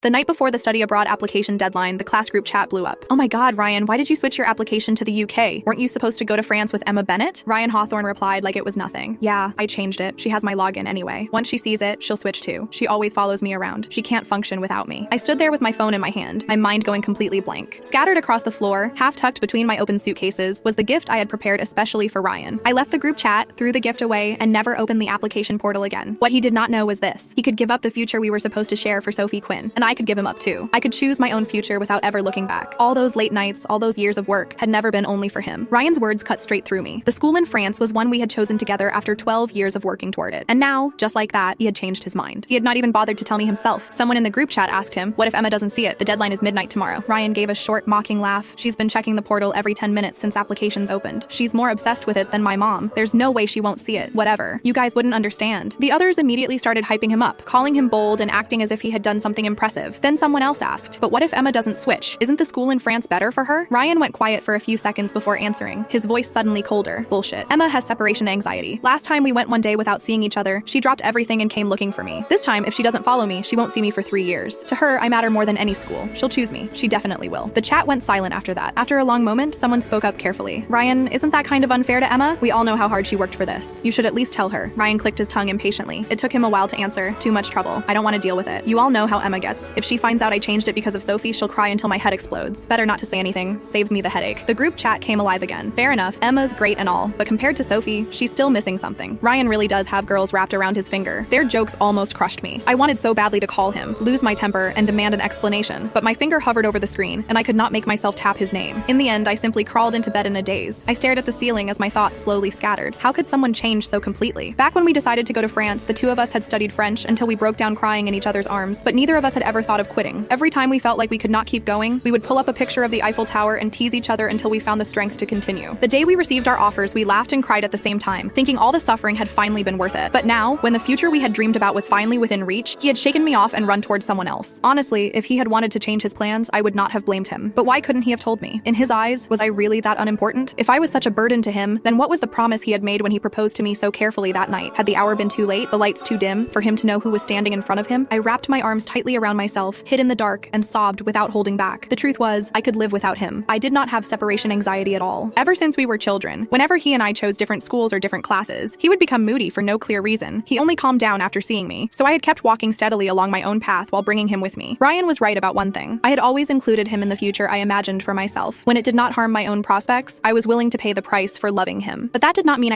The night before the study abroad application deadline, the class group chat blew up. "Oh my god, Ryan, why did you switch your application to the UK? Weren't you supposed to go to France with Emma Bennett?" Ryan Hawthorne replied like it was nothing. "Yeah, I changed it. She has my login anyway. Once she sees it, she'll switch too. She always follows me around. She can't function without me." I stood there with my phone in my hand, my mind going completely blank. Scattered across the floor, half tucked between my open suitcases, was the gift I had prepared especially for Ryan. I left the group chat, threw the gift away, and never opened the application portal again. What he did not know was this: he could give up the future we were supposed to share for Sophie Quinn, and I could give him up too. I could choose my own future without ever looking back. All those late nights, all those years of work had never been only for him. Ryan's words cut straight through me. The school in France was one we had chosen together after 12 years of working toward it. And now, just like that, he had changed his mind. He had not even bothered to tell me himself. Someone in the group chat asked him, "What if Emma doesn't see it? The deadline is midnight tomorrow." Ryan gave a short, mocking laugh. "She's been checking the portal every 10 minutes since applications opened. She's more obsessed with it than my mom. There's no way she won't see it. Whatever. You guys wouldn't understand." The others immediately started hyping him up, calling him bold and acting as if he had done something impressive. Then someone else asked, "But what if Emma doesn't switch? Isn't the school in France better for her?" Ryan went quiet for a few seconds before answering, his voice suddenly colder. "Bullshit. Emma has separation anxiety. Last time we went one day without seeing each other, she dropped everything and came looking for me. This time, if she doesn't follow me, she won't see me for 3 years. To her, I matter more than any school. She'll choose me. She definitely will." The chat went silent after that. After a long moment, someone spoke up carefully. "Ryan, isn't that kind of unfair to Emma? We all know how hard she worked for this. You should at least tell her." Ryan clicked his tongue impatiently. It took him a while to answer. "Too much trouble. I don't want to deal with it. You all know how Emma gets. If she finds out I changed it because of Sophie, she'll cry until my head explodes. Better not to say anything. Saves me the headache." The group chat came alive again. Fair enough, Emma's great and all, but compared to Sophie, she's still missing something. Ryan really does have girls wrapped around his finger. Their jokes almost crushed me. I wanted so badly to call him, lose my temper, and demand an explanation, but my finger hovered over the screen, and I could not make myself tap his name. In the end, I simply crawled into bed in a daze. I stared at the ceiling as my thoughts slowly scattered. How could someone change so completely? Back when we decided to go to France, the two of us had studied French until we broke down crying in each other's arms, but neither of us had ever thought of quitting. Every time we felt like we could not keep going, we would pull up a picture of the Eiffel Tower and tease each other until we found the strength to continue. The day we received our offers, we laughed and cried at the same time, thinking all the suffering had finally been worth it. But now, when the future we had dreamed about was finally within reach, he had shaken me off and run towards someone else. Honestly, if he had wanted to change his plans, I would not have blamed him. But why couldn't he have told me? In his eyes, was I really that unimportant? If I was such a burden to him, then what was the promise he had made when he proposed to me so carefully that night? Had the hour been too late, the lights too dim, for him to know who was standing in front of him? I wrapped my arms tightly around myself, hid in the dark, and sobbed without holding back. The truth was, I could live without him. I did not have separation anxiety at all. Ever since we were children, whenever he and I chose different schools or different classes, he would become moody for no clear reason. He only calmed down after seeing me, so I had kept walking steadily along my own path while bringing him with me. Ryan was right about one thing. I had always included him in the future I imagined for myself. When it did not harm my own prospects, I was willing to pay the price for loving him. But that did not mean